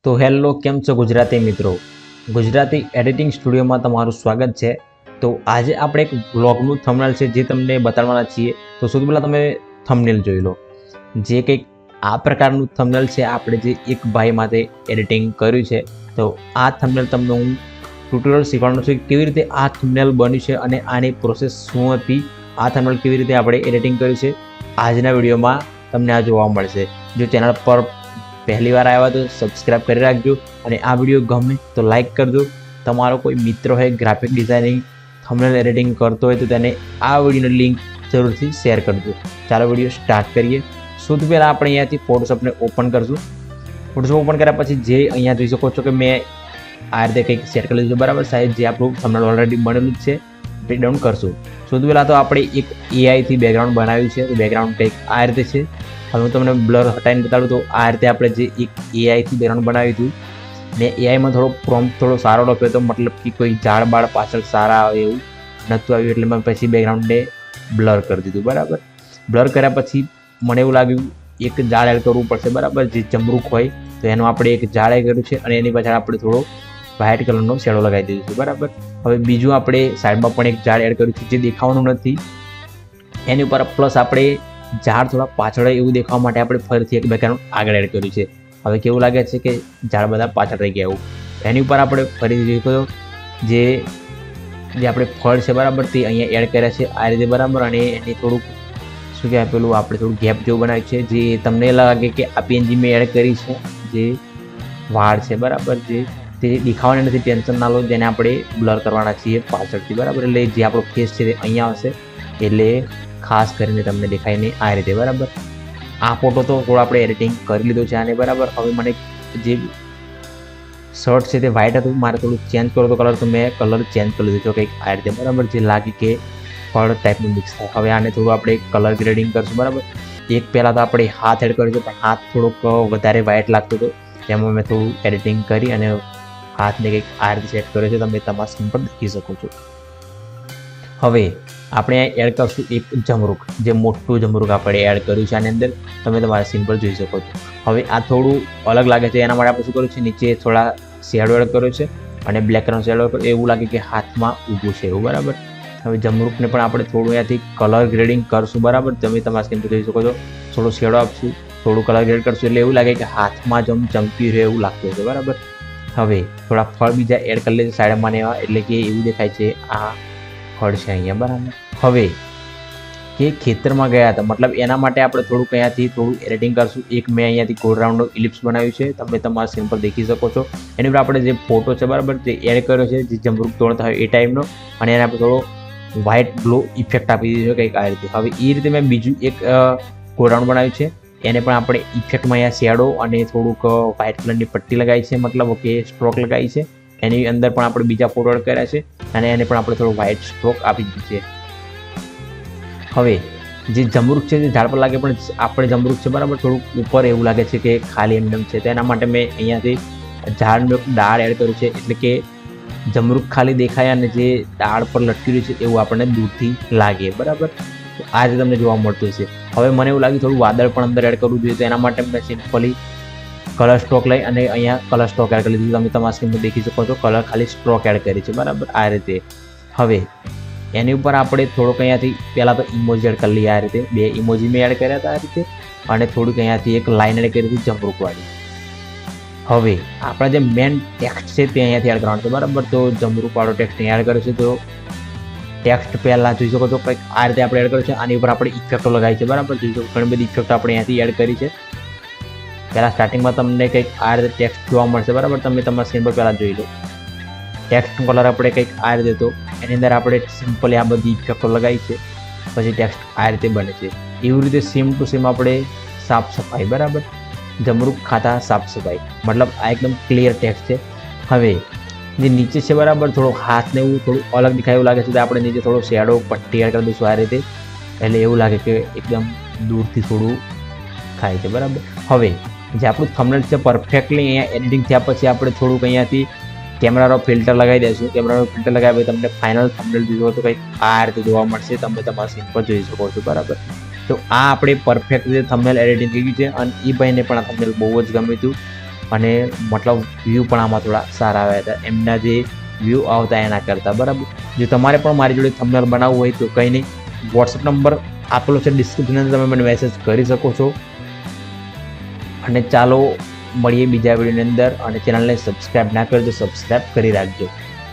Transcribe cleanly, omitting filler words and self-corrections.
તો હેલો, કેમ છો ગુજરાતી મિત્રો? ગુજરાતી એડિટિંગ સ્ટુડિયોમાં તમારું સ્વાગત છે. તો આજે આપણે એક વ્લોગનું થંબનેલ છે જે તમને બતાવવાના છીએ. તો સૌથી પહેલાં તમે થંબનેલ જોઈ લો. જે કંઈક આ પ્રકારનું થંબનેલ છે, આપણે જે એક ભાઈ માટે એડિટિંગ કર્યું છે. તો આ થંબનેલ તમને હું ટ્યુટોરિયલ શીખવાનો છું કે કેવી રીતે આ થંબનેલ બન્યું છે અને આની પ્રોસેસ શું હતી, આ થંબનેલ કેવી રીતે આપણે એડિટિંગ કર્યું છે. આજના વિડીયોમાં તમને આ જોવા મળશે. જો ચેનલ પર પહેલી વાર આવ્યા તો સબસ્ક્રાઇબ કરી રાખજો અને આ વિડીયો ગમે તો લાઈક કરજો. તમારો કોઈ મિત્ર હોય ગ્રાફિક ડિઝાઇનિંગ થંબનેલ એડિટિંગ કરતો હોય તો તેને આ વિડીયોની લિંક જરૂરથી શેર કરજો. ચાલો વિડીયો સ્ટાર્ટ કરીએ. સૌથી પહેલાં આપણે અહીંયાથી ફોટોશોપને ઓપન કરશું. ફોટોશોપ ઓપન કર્યા પછી જે અહીંયા જોઈ શકો છો કે મેં આ રીતે કંઈક સેટ કરી લીધું છે, બરાબર. સાઈઝ જે આપણું થંબનેલ ઓલરેડી બનેલું જ છે તે ડાઉન કરશું. સૌથી પહેલાં તો આપણે એક એઆઈથી બેકગ્રાઉન્ડ બનાવ્યું છે. તો બેકગ્રાઉન્ડ કંઈક આ રીતે છે. હવે હું તમને બ્લર હટાવીને બતાડું. તો આ રીતે આપણે જે એક એઆઈથી બેકગ્રાઉન્ડ બનાવ્યું હતું ને એઆઈમાં થોડો સારો લખ્યો હતો, મતલબ કે કોઈ ઝાડ બાળ પાછળ સારા આવે એવું નહોતું આવ્યું, એટલે મેં પછી બેકગ્રાઉન્ડને બ્લર કરી દીધું, બરાબર. બ્લર કર્યા પછી મને એવું લાગ્યું એક ઝાડ એડ કરવું પડશે, બરાબર. જે જમરૂખ હોય તો એનું આપણે એક ઝાડ એડ કર્યું છે અને એની પાછળ આપણે થોડો વ્હાઇટ કલરનો શેડો લગાવી દીધું છે, બરાબર. હવે બીજું આપણે સાઈડમાં પણ એક ઝાડ એડ કર્યું છે જે દેખાવાનું નથી. એની ઉપર પ્લસ આપણે ઝાડ થોડા પાછળ એવું દેખાવા માટે આપણે ફરીથી એક બેકગ્રાઉન્ડ આગળ એડ કર્યું છે. હવે કેવું લાગે છે કે ઝાડ બધા પાછળ રહી ગયા એવું. એની ઉપર આપણે ફરીથી જોયું જે આપણે ફળ છે, બરાબર, તે અહીંયા એડ કર્યા છે આ રીતે, બરાબર. અને એની થોડુંક શું કહેવાય પેલું આપણે થોડું ગેપ જેવું બનાવ્યું છે, જે તમને લાગે કે આ પીએનજી મેં એડ કરી છે. જે વાળ છે, બરાબર, જે તે દેખાવાની નથી, ટેન્શન ના લો. જેને આપણે બ્લર કરવાના છીએ પાછળથી, બરાબર. એટલે જે આપણો ફેસ છે તે અહીંયા આવશે, એટલે ખાસ કરીને તમને દેખાય નહીં આ રીતે, બરાબર. આ ફોટો તો થોડો આપણે એડિટિંગ કરી લીધો છે આને, બરાબર. હવે મને જે શર્ટ છે તે વ્હાઇટ હતું, મારે થોડું ચેન્જ કરો તો કલર, તો મેં કલર ચેન્જ કરી લીધો છે કંઈક આ રીતે, બરાબર. જે લાગે કે ફળ ટાઈપનું મિક્સ થાય. હવે આને થોડું આપણે કલર ગ્રેડિંગ કરશું, બરાબર. એક પહેલાં તો આપણે હાથ એડ કર્યો છે, પણ હાથ થોડોક વધારે વ્હાઇટ લાગતો હતો, તેમાં મેં થોડું એડિટિંગ કરી અને હાથને કંઈક આ રીતે સેટ કર્યો છે. તમે તમારા સ્ક્રીન પર દેખી શકો છો. હવે આપણે એડ કરશું એક જમરૂખ, જે મોટું જમરૂખ આપણે એડ કર્યું છે આની અંદર, તમે તમારા સ્ક્રીન પર જોઈ શકો છો. હવે આ થોડું અલગ લાગે છે, એના માટે આપણે શું કર્યું છે, નીચે થોડા શેડો એડ કર્યો છે અને બ્લેક કલરનો શેડો કર્યો, એવું લાગે કે હાથમાં ઊભું છે એવું, બરાબર. હવે જમરૂખને પણ આપણે થોડું અહીંયાથી કલર ગ્રેડિંગ કરશું, બરાબર. તમે તમારા સ્ક્રીન પર જોઈ શકો છો. થોડો શેડો આપશું, થોડું કલર ગ્રેડ કરશું, એટલે એવું લાગે કે હાથમાં ચમકી રહ્યો એવું લાગતું છે, બરાબર. હવે થોડા ફળ બીજા એડ કરી લેશે સાઈડમાં ને એવા, એટલે કે એવું દેખાય છે આ ફળ છે અહીંયા, બરાબર. હવે કે ખેતરમાં ગયા હતા, મતલબ એના માટે આપણે થોડુંક અહીંયાથી થોડું એડિટિંગ કરશું. એક મેં અહીંયાથી ગોળ રાઉન્ડનો ઇલિપ્સ બનાવ્યું છે, તમે તમારા સ્ક્રીન પર દેખી શકો છો. એની ઉપર આપણે જે ફોટો છે, બરાબર, તે એડ કર્યો છે, જે જમરૂખ તોડતા હોય એ ટાઈપનો, અને એને આપણે થોડો વ્હાઇટ ગ્લો ઇફેક્ટ આપી દીધો છે કંઈક આ રીતે. હવે એ રીતે મેં બીજું એક ગોળ રાઉન્ડ બનાવ્યું છે, એને પણ આપણે ઇફેક્ટમાં અહીંયા શેડો અને થોડુંક વ્હાઇટ કલરની પટ્ટી લગાવી છે, મતલબ કે સ્ટ્રોક લગાવી છે. એની અંદર પણ આપણે બીજા ફોટો એડ કર્યા છે અને એને પણ આપણે થોડો વ્હાઇટ સ્ટ્રોક આપી દીધી છે. હવે જે જમરૂખ છે તે ઝાડ પર લાગે, પણ આપણે જમરૂખ છે, બરાબર, થોડુંક ઉપર એવું લાગે છે કે ખાલી એમનેમ છે. તો એના માટે મેં અહીંયાથી ઝાડનું એક ડાળ એડ કર્યું છે, એટલે કે જમરૂખ ખાલી દેખાય અને જે ડાળ પર લટકી રહ્યું છે એવું આપણને દૂરથી લાગે, બરાબર. તો આ રીતે તમને જોવા મળતું હશે. હવે મને એવું લાગ્યું થોડું વાદળ પણ અંદર એડ કરવું જોઈએ, તો એના માટે મેં સિમ્પલી કલર સ્ટ્રોક લઈ અને અહીંયા કલર સ્ટ્રોક એડ કરી દીધું. તમે તમારા સ્ક્રીન પર દેખી શકો છો, કલર ખાલી સ્ટ્રોક એડ કરી છે, બરાબર, આ રીતે. હવે એની ઉપર આપણે થોડુંક અહીંયાથી પહેલાં તો ઇમોજી એડ કરી લઈએ આ રીતે. 2 ઇમોજી મેં એડ કર્યા હતા આ રીતે, અને થોડુંક અહીંયાથી એક લાઇન એડ કરી હતી જમરૂખવાળી. હવે આપણા જે મેન ટેક્સ્ટ છે તે અહીંયાથી એડ કરવાનું છે, બરાબર. તો જમરૂખવાળો ટેક્સ્ટ અહીં એડ કર્યો છે. તો ટેક્સ્ટ પહેલાં જોઈ શકો છો કંઈક આ રીતે આપણે એડ કર્યું છે. આની ઉપર આપણે ઇફેક્ટો લગાવી છે, બરાબર. જોઈ શકો ઘણી બધી ઇફેક્ટો આપણે અહીંયાથી એડ કરી છે. પહેલાં સ્ટાર્ટિંગમાં તમને કંઈક આ રીતે ટેક્સ્ટ જોવા મળશે, બરાબર. તમે તમારા સ્ક્રીન પર પહેલાં જોઈ લો. ટેક્સ્ટનો કલર આપણે કંઈક આ રીતે, તો એની અંદર આપણે સિમ્પલી આ બધી ઇફેક્ટો લગાવી છે, પછી ટેક્સ્ટ આ રીતે બને છે. એવી રીતે સેમ ટુ સેમ આપણે સાફ સફાઈ, બરાબર, જમરૂખ ખાતા સાફ સફાઈ, મતલબ આ એકદમ ક્લિયર ટેક્સ્ટ છે. હવે જે નીચે છે, બરાબર, થોડો હાથને એવું થોડું અલગ દેખાય એવું લાગે છે, તો આપણે નીચે થોડો શેડો પટ્ટી એડ કરી દઈશું આ રીતે, એટલે એવું લાગે કે એકદમ દૂરથી થોડું થાય છે, બરાબર. હવે જે આપણું થંબનેલ છે પરફેક્ટલી અહીંયા એડિટિંગ થયા પછી આપણે થોડુંક અહીંયાથી કેમેરાનો ફિલ્ટર લગાવી દઈશું. કેમેરાનો ફિલ્ટર લગાવી તમને ફાઇનલ થંબનેલ જોવો તો કંઈક આ રીતે જોવા મળશે, તમે તમારા સ્ક્રીન પર જોઈ શકો છો, બરાબર. તો આ આપણે પરફેક્ટ રીતે થંબનેલ એડિટિંગ થઈ ગયું છે અને એ ભાઈને પણ આ થંબનેલ બહુ જ ગમ્યું હતું. અને મતલબ વ્યૂ પણ આમાં થોડા સારા આવ્યા હતા એમના જે વ્યૂ આવતા એના કરતાં, બરાબર. જો તમારે પણ મારી જોડે થંબનેલ બનાવવું હોય તો કંઈ નહીં, વોટ્સઅપ નંબર આપેલો છે ડિસ્ક્રિપ્શનની અંદર, તમે મને મેસેજ કરી શકો છો. અને ચાલો મળીએ બીજા વિડીયોની અંદર, અને ચેનલને સબસ્ક્રાઈબ ના કરી તો સબસ્ક્રાઈબ કરી રાખજો.